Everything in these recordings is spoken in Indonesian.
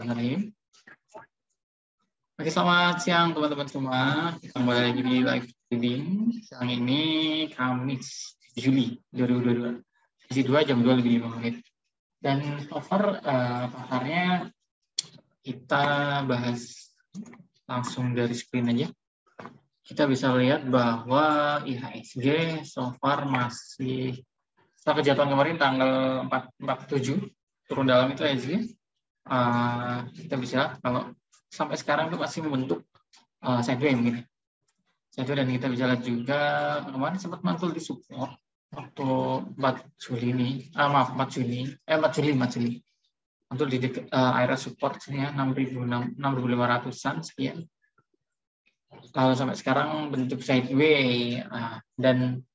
Bismillahirrahmanirrahim. Oke, selamat siang teman-teman semua. Kembali lagi di live trading. Siang ini Kamis Juli 2022. Sesi 2 jam 2 lebih 5 menit. Dan so far pasarnya kita bahas langsung dari screen aja. Kita bisa lihat bahwa IHSG so far masih setelah kejatuhan kemarin tanggal 47 turun dalam itu IHSG. Kita bisa lihat kalau sampai sekarang itu masih membentuk sideways mungkin. Sideways, dan kita bisa lihat juga kemarin sempat mantul di support waktu 4 Juli ini, 4 Juli mantul di area support sini ya, 6.500-an sekian. Lalu sampai sekarang bentuk sideways, dan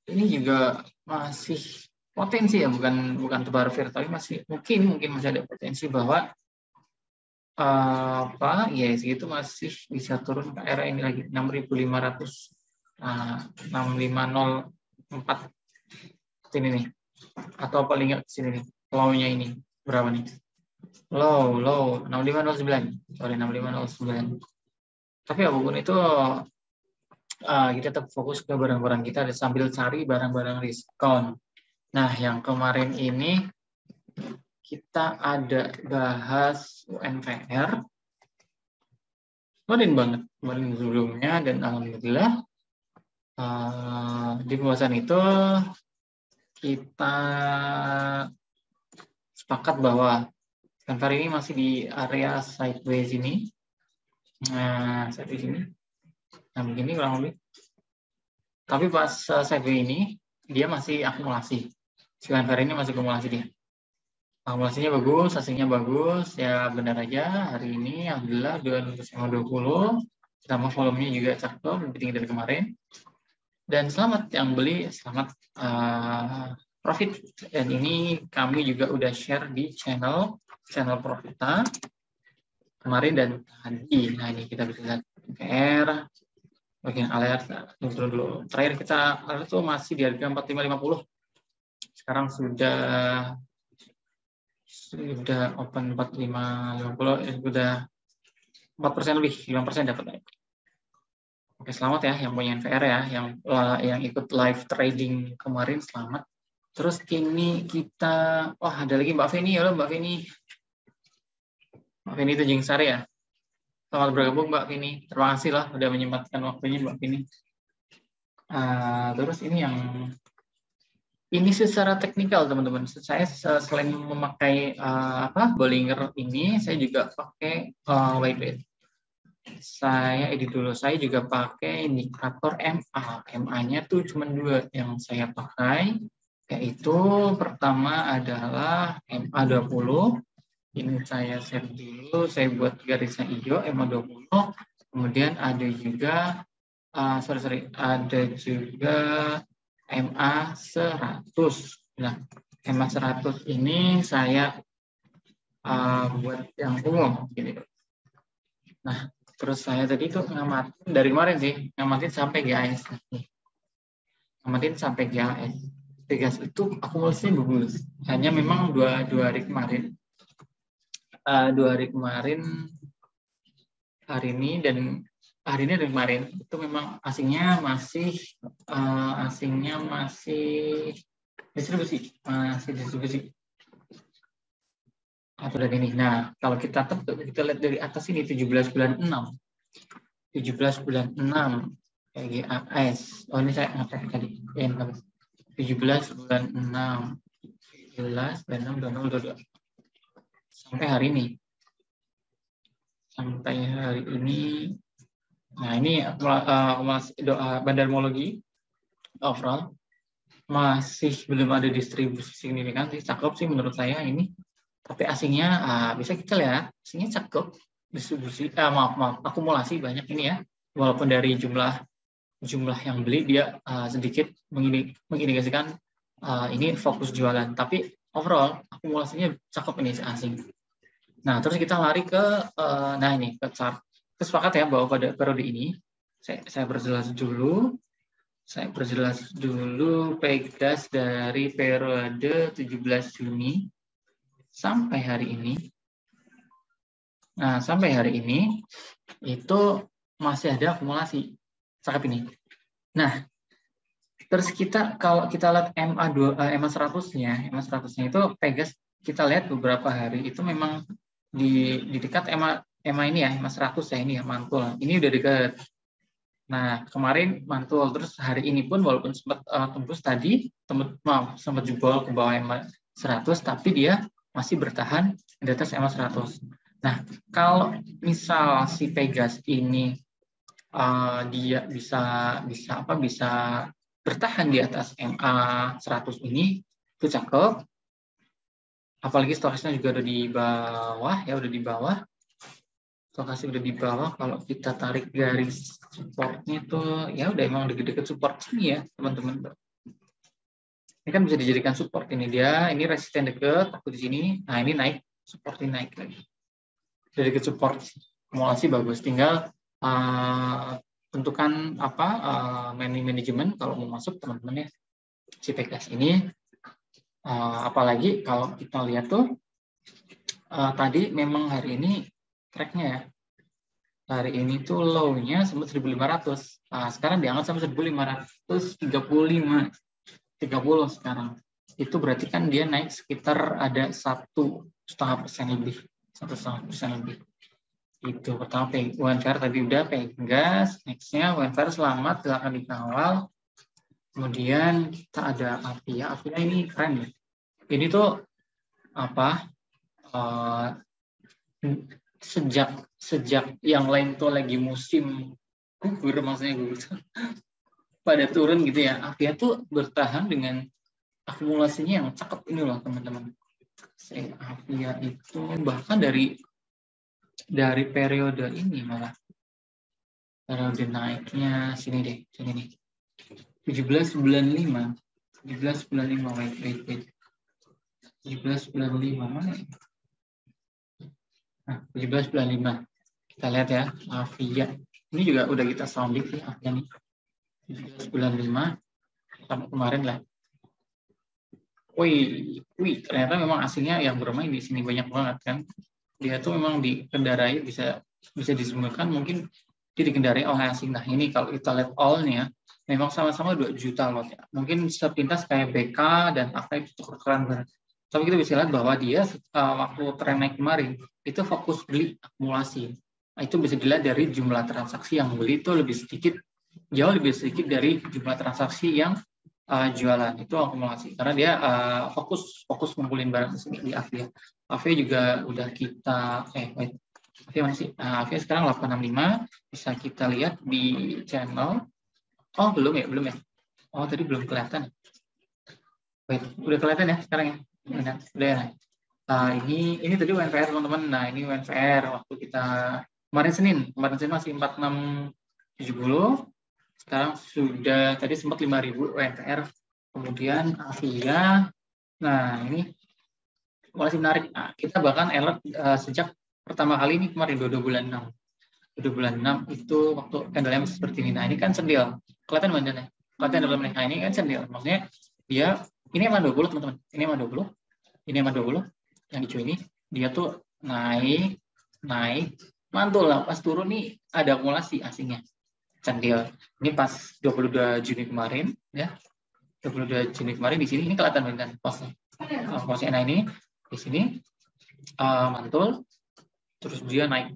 ini juga masih potensi ya, bukan tebar fair, tapi masih mungkin masih ada potensi bahwa IHSG itu masih bisa turun ke area ini lagi 6.500, 6504 sini nih, atau paling nggak sini nih, low-nya ini berapa nih, low 6509, sorry 6509. Tapi apapun itu kita tetap fokus ke barang-barang kita sambil cari barang-barang diskon. Nah, yang kemarin ini kita ada bahas UNVR, kemarin banget kemarin sebelumnya, dan alhamdulillah di pembahasan itu kita sepakat bahwa UNVR ini masih di area sideways ini. Nah, sideways ini, nah begini kurang lebih. Tapi pas sideways ini dia masih akumulasi. Si UNVR ini masih akumulasi dia. Akumulasinya bagus, hasilnya bagus, ya benar aja hari ini alhamdulillah 220, sama volumenya juga cakep, lebih tinggi dari kemarin. Dan selamat yang beli, selamat profit. Dan ini kami juga udah share di channel Profita kemarin dan tadi. Nah, ini kita bisa lihat PR bagian alert dulu. Terakhir kita alert tuh masih di harga 4550. Sekarang sudah open 4550, sudah 4% lebih, 5% dapat. Oke, selamat ya yang punya NVR ya, yang ikut live trading kemarin, selamat. Terus ini kita, ada lagi Mbak Feni. Halo Mbak Feni. Mbak Feni itu Jingsari ya. Selamat bergabung Mbak Feni. Terima kasih lah udah menyempatkan waktunya Mbak Feni. Terus ini secara teknikal teman-teman. Saya selain memakai Bollinger ini, saya juga pakai wait. Saya edit dulu. Saya juga pakai indikator MA. MA-nya tuh cuma 2 yang saya pakai, yaitu pertama adalah MA20. Ini saya set dulu, saya buat garisnya hijau, MA20. Kemudian ada juga ada juga MA100. Nah, MA100 ini saya buat yang umum gini. Nah, terus saya tadi itu ngamatin dari kemarin sih, ngamatin sampai GAS. Ngamatin sampai GAS. GAS itu akumulasinya bagus. Hanya memang dua hari kemarin. 2 hari kemarin, hari ini dan kemarin itu memang asingnya masih distribusi. Atau dari ini. Nah, kalau kita lihat dari atas ini 17 bulan 6 GAS. Oh, ini saya ngecek tadi. 17 bulan 6 2022 sampai hari ini. Nah, ini bandarmologi overall masih belum ada distribusi signifikan sih, cakep sih menurut saya ini. Tapi asingnya bisa kita lihat, asingnya cakep, distribusi akumulasi banyak ini ya. Walaupun dari jumlah yang beli dia sedikit mengindikasikan ini fokus jualan, tapi overall akumulasinya cakep ini asing. Nah, terus kita lari ke ini ke chart. Sepakat ya bahwa pada periode ini saya perjelas dulu. Pegas dari periode 17 Juni sampai hari ini. Nah, sampai hari ini itu masih ada akumulasi cakep ini. Nah, terus kalau kita lihat MA 100-nya itu Pegas kita lihat beberapa hari itu memang di dekat MA ini ya, MA 100 ya, ini ya mantul. Ini udah dekat. Nah, kemarin mantul, terus hari ini pun walaupun sempat tembus tadi, sempat jebol ke bawah MA 100, tapi dia masih bertahan di atas MA 100. Nah, kalau misal si Pegas ini dia bisa bertahan di atas MA 100 ini, itu cakep. Apalagi stokasnya juga udah di bawah, ya udah di bawah. Stokasnya udah di bawah, kalau kita tarik garis supportnya tuh, ya udah emang deket-deket support sini ya, teman-teman. Ini kan bisa dijadikan support ini dia, ini resisten deket, waktu di sini, nah ini naik, support ini naik lagi. Dari deket support, akumulasi bagus. Tinggal tentukan manajemen kalau mau masuk teman-teman ya, si Pegas ini. Apalagi kalau kita lihat tuh tadi memang hari ini tracknya ya, hari ini tuh low-nya sampai 1.500. Nah, sekarang diangkat sampai 1.535. 30 sekarang. Itu berarti kan dia naik sekitar ada 1,5% lebih. 1,5% lebih. Itu pertama UNVR tadi udah Pegas. Next-nya UNVR selamat, silakan dikawal. Kemudian kita ada Avia. Avia ini keren ya. Ini tuh sejak yang lain tuh lagi musim gugur, maksudnya gugur pada turun gitu ya, Avia tuh bertahan dengan akumulasinya yang cakep ini loh teman-teman. Avia itu bahkan dari periode ini malah periode naiknya sini nih 1795 wait 1795 mana ya? Nah, 1795 kita lihat ya, Avia ini juga udah kita sounding sih Avia nih 1795 sampai kemarin lah. Wih, ternyata memang aslinya yang bermain di sini banyak banget kan. Dia tuh memang dikendarai, bisa disebutkan mungkin dia dikendarai oleh asing. Nah ini kalau kita lihat all-nya, memang sama-sama 2 juta lot ya. Mungkin sepintas kayak BK dan Avia itu cukup keren banget. Tapi kita bisa lihat bahwa dia waktu tren naik kemarin, itu fokus beli akumulasi. Nah, itu bisa dilihat dari jumlah transaksi yang beli itu jauh lebih sedikit dari jumlah transaksi yang jualan. Itu akumulasi karena dia fokus ngumpulin barang di Avia. Avia juga udah kita Avia masih Avia sekarang 865, bisa kita lihat di channel. Belum ya tadi belum kelihatan. Udah kelihatan ya sekarang ya, udah ya. Ini tadi UNVR teman-teman. Nah ini UNVR waktu kita kemarin Senin masih 4670. Sekarang sudah tadi sempat 5.000 UNVR. Kemudian Avia. Nah, ini masih menarik. Nah, kita bahkan alert sejak pertama kali ini kemarin 22 bulan 6. 22 bulan 6 itu waktu candle-nya seperti ini. Nah, ini kan sendil. Kelihatan bandanya. Kelihatan dalam mereka ini kan sendil. Maksudnya dia ini MA 20 teman-teman. Ini MA 20. Ini MA 20. Yang hijau ini dia tuh naik mantul lah. Pas turun nih ada akumulasi asingnya. Candil. Ini pas 22 Juni kemarin ya. 22 Juni kemarin di sini ini kelihatan kan posnya. Nah ini di sini mantul terus dia naik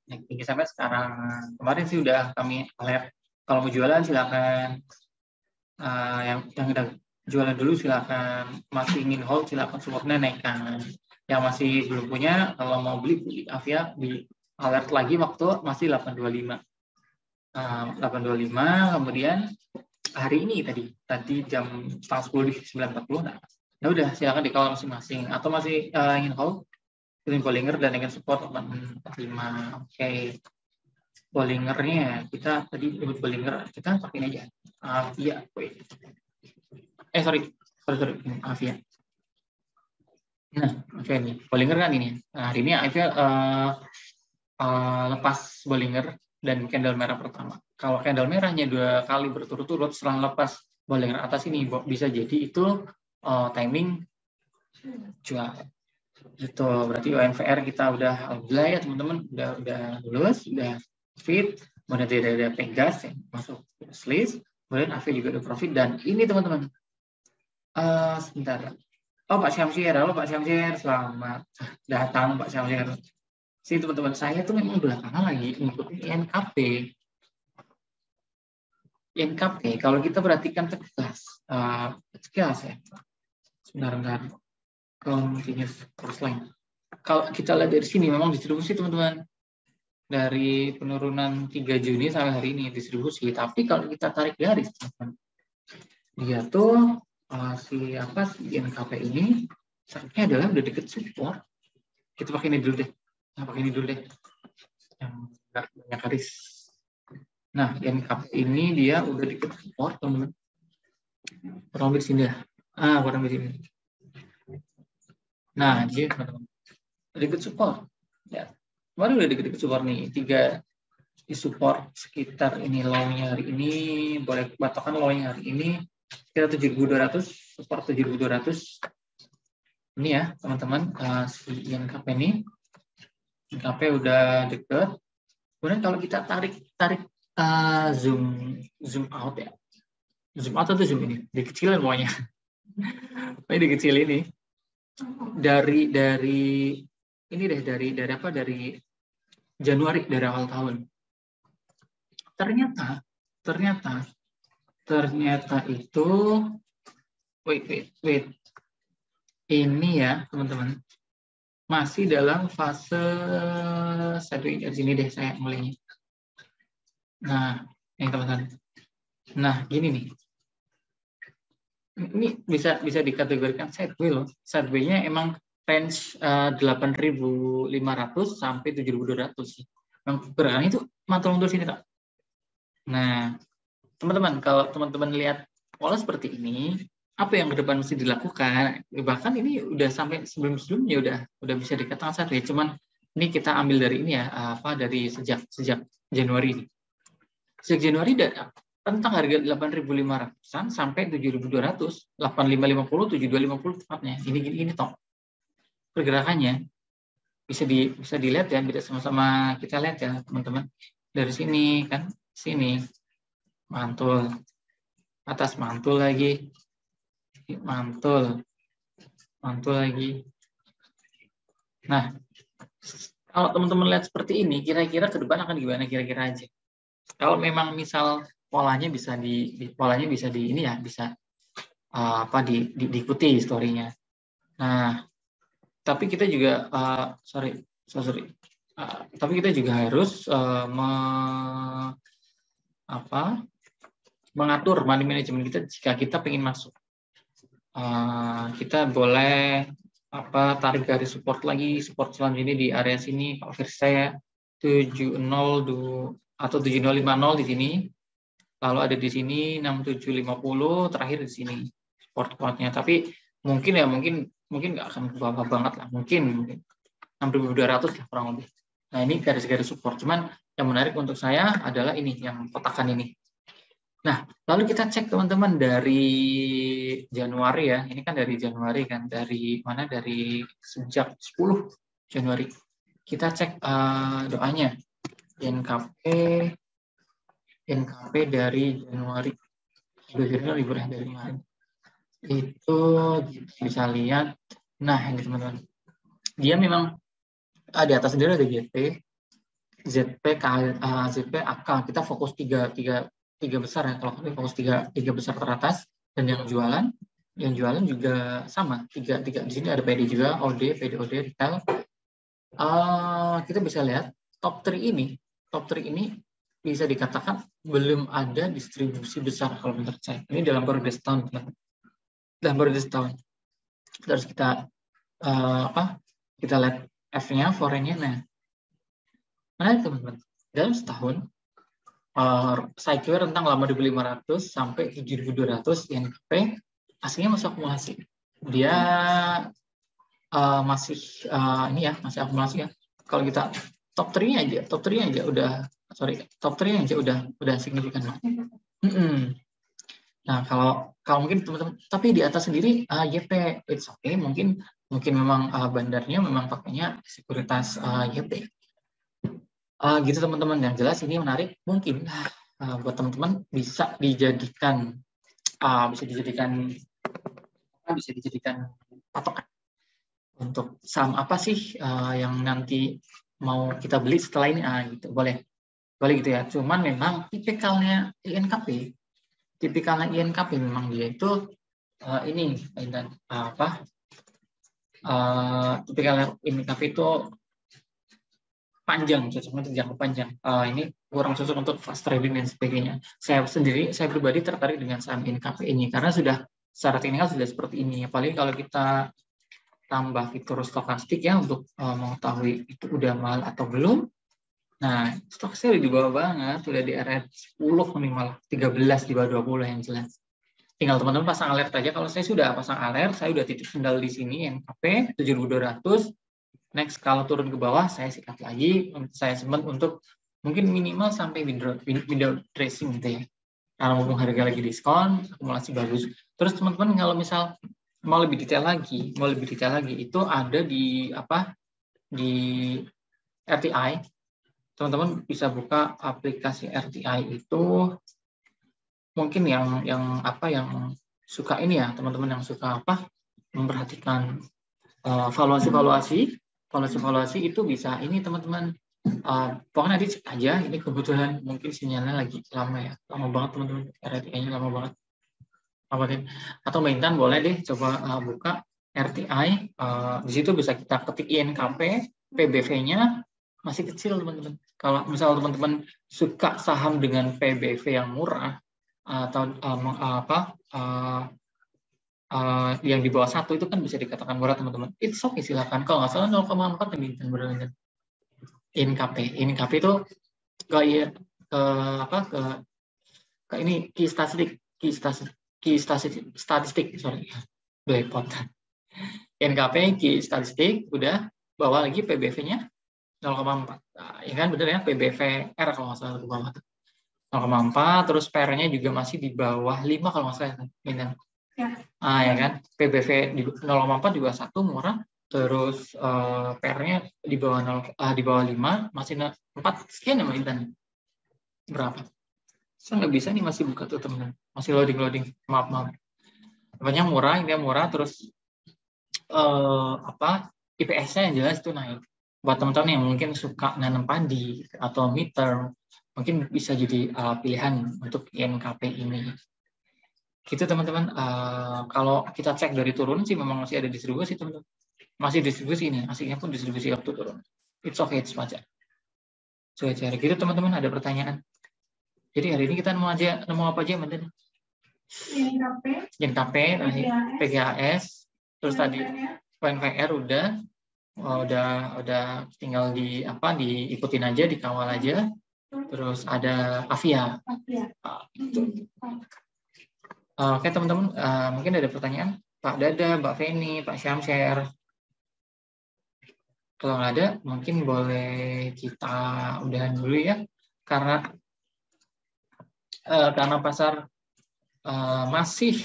tinggi sampai sekarang. Kemarin sih udah kami alert kalau mau jualan silakan, yang udah jualan dulu silakan, masih ingin hold silakan supportnya naikkan. Yang masih belum punya kalau mau beli Avia di alert lagi waktu masih 825. 825, kemudian hari ini tadi jam 9:40 nah ya udah silakan dikawal masing-masing atau masih ingin hold pilih Bollinger dan ingin support 845. Oke. Bollingernya kita tadi ikut Bollinger, kita pakai ini aja Avia. Sorry Avia. Nah oke nih Bollinger kan ini. Nah hari ini Avia lepas Bollinger dan candle merah pertama. Kalau candle merahnya 2 kali berturut-turut setelah lepas Bollinger atas ini bisa jadi itu timing jual. Gitu, berarti UMVR kita udah alhamdulillah ya teman-teman, udah lulus, udah fit, kemudian tidak ada Pegas yang masuk list, kemudian AV juga udah profit, dan ini teman-teman, sebentar. Oh Pak Syamsir, halo Pak Syamsir, selamat datang Pak Syamsir. Si teman-teman saya tuh memang belakangan lagi mengikuti INKP. INKP, kalau kita perhatikan tegas ya. Sebentar. Continuous course line. Kalau kita lihat dari sini, memang distribusi teman-teman. Dari penurunan 3 Juni sampai hari ini distribusi. Tapi kalau kita tarik garis, teman-teman, dia tuh si INKP ini saatnya adalah udah deket support. Kita pakai ini dulu deh. Yang nggak banyak garis. Nah, INKP ini dia udah deket support, teman-teman. Kurang lebih sini ya. Kurang lebih sini. Nah, dia teman-teman, deket support. Ya, kemarin udah deket support nih. 3 di support sekitar ini low-nya hari ini, boleh patokan low-nya hari ini sekitar 7.200, support 7.200. Ini ya teman-teman, si INKP ini, INKP udah deket. Kemudian kalau kita tarik zoom out ya, zoom out atau zoom ini, dikecilin semuanya. Ini dikecil ini dari ini deh, dari Januari, dari awal tahun. Ternyata itu wait. Ini ya, teman-teman. Masih dalam fase sideways dari sini deh saya mulainya. Nah, ini teman-teman. Nah, gini nih. Ini bisa dikategorikan sideways loh. Sideways-nya emang range 8.500 sampai 7.200. Yang gerakan itu mantul-mantul sini, Kak. Nah, teman-teman, kalau teman-teman lihat pola seperti ini, apa yang ke depan mesti dilakukan? Bahkan ini udah sampai sebelum-sebelumnya udah bisa dikatakan sideways. Cuman ini kita ambil dari ini ya, dari sejak Januari. Sejak Januari tentang harga 8.500-an sampai 7.200, 8.550, 7.250 tepatnya. Ini toh pergerakannya. Bisa dilihat ya, bisa sama-sama kita lihat ya, teman-teman. Dari sini kan, sini mantul. Atas mantul lagi. Mantul lagi. Nah, kalau teman-teman lihat seperti ini, kira-kira ke depan akan gimana kira-kira aja? Kalau memang misal polanya bisa diikuti story-nya. Nah, tapi kita juga tapi kita juga harus mengatur money management kita jika kita ingin masuk. Kita boleh tarik garis support selanjutnya di area sini. Kalau versi saya 70 atau 7050 di sini, lalu ada di sini 6750, terakhir di sini support-supportnya. Tapi mungkin nggak akan ke bawah banget lah, mungkin 6.200 lah kurang lebih. Nah, ini garis-garis support. Cuman yang menarik untuk saya adalah ini, yang kotakan ini. Nah, lalu kita cek teman-teman dari Januari ya. Ini kan dari Januari kan, dari mana? Dari sejak 10 Januari. Kita cek doanya. NKP dari Januari. Akhirnya libur dari kemarin. Itu bisa lihat. Nah, ini teman-teman. Dia memang di atas sendiri ada ZP, AK. Kita fokus tiga besar ya. Kalau kami fokus tiga besar teratas, dan yang jualan juga sama. Tiga di sini ada PD juga, OD, retail. Kita bisa lihat top 3 ini bisa dikatakan belum ada distribusi besar kalau menurut saya. Ini dalam periode setahun, teman-teman. Dalam periode setahun. Terus kita kita lihat F-nya, foreign-nya. Nah, teman-teman, dalam setahun saya kira tentang 8.500 sampai 7.200 INKP aslinya masih akumulasi. Dia masih akumulasi ya. Kalau kita top 3 aja udah signifikan. Nah, kalau mungkin teman-teman, tapi di atas sendiri YP, it's okay. Mungkin memang bandarnya memang pakainya sekuritas YP. Gitu teman-teman. Yang jelas ini menarik. Mungkin buat teman-teman bisa dijadikan patokan untuk saham apa sih yang nanti mau kita beli setelah ini. Gitu. Boleh gitu ya. Cuman memang tipikalnya INKP memang dia itu ini dan tipikal INKP itu panjang, cocoknya untuk jangka panjang. Ini kurang cocok untuk fast trading dan sebagainya. Saya pribadi tertarik dengan saham INKP ini karena secara teknikal sudah seperti ini. Apalagi kalau kita tambah fitur stokastik ya untuk mengetahui itu udah mahal atau belum. Nah, stok saya udah di bawah banget, udah di area 10 minimal 13 di bawah 20 yang jelas. Tinggal teman-teman pasang alert aja. Kalau saya sudah pasang alert, saya udah titip sendal di sini NKP 7.200. Next kalau turun ke bawah saya sikat lagi, saya simpan untuk mungkin minimal sampai window dressing gitu ya. Kalau mumpung harga lagi diskon, akumulasi bagus. Terus teman-teman kalau misal mau lebih detail lagi itu ada di RTI. Teman-teman bisa buka aplikasi RTI itu. Mungkin yang suka ini ya, teman-teman yang suka memperhatikan valuasi itu bisa ini teman-teman. Pokoknya nanti cek aja, ini kebetulan mungkin sinyalnya lagi lama banget teman-teman, RTI-nya lama banget. Atau Intan boleh deh coba buka RTI, di situ bisa kita ketik INKP, PBV-nya masih kecil teman-teman. Kalau misal teman-teman suka saham dengan PBV yang murah atau yang di bawah 1 itu kan bisa dikatakan murah teman-teman. It's okay, silakan. Kalau nggak salah 0,4 benar. INKP itu ke ini key statistik, sorry. Blepot. INKP key statistik udah bawa lagi PBV-nya 0,4. Ya kan benar ya, PBV R kalau nggak salah ke bawah 0,4, terus PR-nya juga masih di bawah 5 kalau nggak salah ya. Ya kan, PBV di 0,4 juga satu murah, terus PR-nya di bawah 5, masih 4 sekian ya Intan. Berapa? Saya nggak bisa nih, masih buka tuh teman, masih loading. Maaf. Pokoknya murah, ini murah, terus IPS-nya yang jelas itu naik. Buat teman-teman yang mungkin suka nanam padi atau midterm, mungkin bisa jadi pilihan untuk INKP ini. Gitu teman-teman. Kalau kita cek dari turun sih memang masih ada distribusi teman-teman. Masih distribusi ini, aslinya pun distribusi waktu turun. It's okay, it's wajar. Wajar. Gitu teman-teman, ada pertanyaan? Jadi hari ini kita nemu apa aja teman-teman? INKP, PGHS, terus tadi UNVR udah tinggal diikutin aja, dikawal aja. Terus ada Avia. Oke teman-teman, mungkin ada pertanyaan? Pak Dada, Mbak Feni, Pak Syamser. Kalau nggak ada, mungkin boleh kita udahan dulu ya, karena pasar masih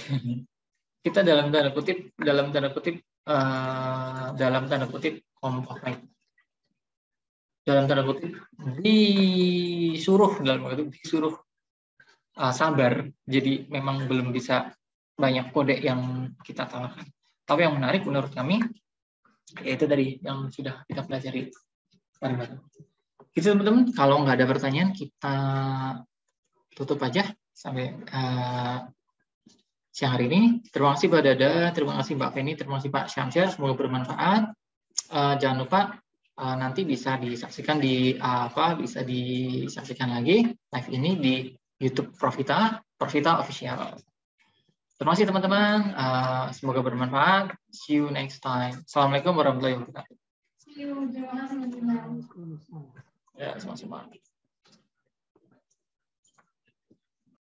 kita dalam tanda kutip kompak, disuruh sabar. Jadi memang belum bisa banyak kode yang kita tawarkan. Tapi yang menarik menurut kami yaitu dari yang sudah kita pelajari bareng-bareng. Gitu teman-teman, kalau nggak ada pertanyaan kita tutup aja sampai siang hari ini. Terima kasih Mbak Dada, terima kasih Mbak Feni, terima kasih Pak Syamsyar, semoga bermanfaat. Jangan lupa nanti bisa disaksikan lagi live ini di YouTube Profita Official. Terima kasih teman-teman, semoga bermanfaat. See you next time. Assalamualaikum warahmatullahi wabarakatuh. See you. Terima kasih teman-teman. Ya, sama-sama.